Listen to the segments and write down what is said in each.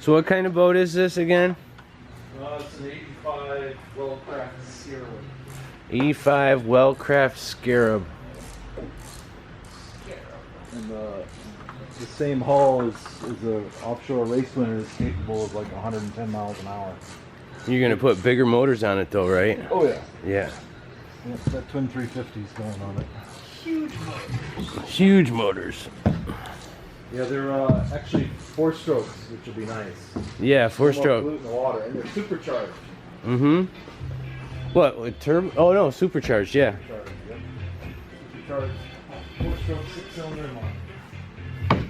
So what kind of boat is this again? It's an 85 Wellcraft Scarab. 85 Wellcraft Scarab. And the same hull as the offshore race winner is capable of like 110 miles an hour. You're gonna put bigger motors on it though, right? Oh yeah. Yeah. Yeah, that twin 350's going on it. Huge motors. Huge motors. Yeah, they're actually 4 strokes, which will be nice. Yeah, 4-stroke. In the water, and they're supercharged. Mm-hmm. What, with turbo? Oh no, supercharged, yeah. Supercharged, yep. Supercharged, 4-stroke, 6-cylinder motor.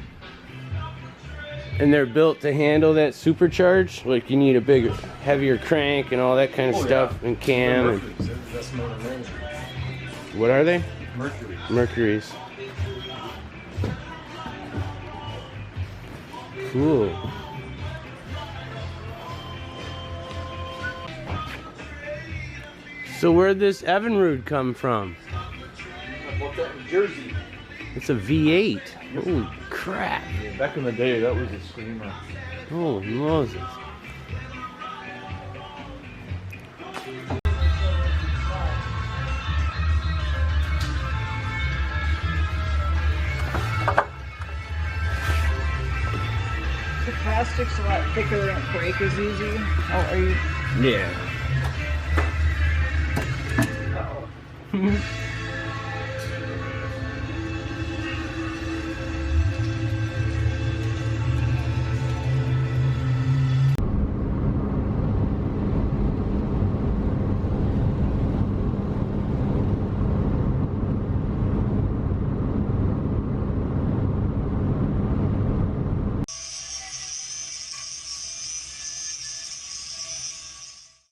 And they're built to handle that supercharge? Like you need a bigger, heavier crank and all that kind of stuff, and cam. And Mercury's, they're the best motor made. what are they? Mercury. Mercury's. Cool. So where'd this Evinrude come from? I bought that in Jersey. It's a V8. Holy crap. Yeah, back in the day, that was a screamer. Holy Moses. The plastic's a lot thicker, they don't break as easy. Oh, are you? Yeah. Uh-oh.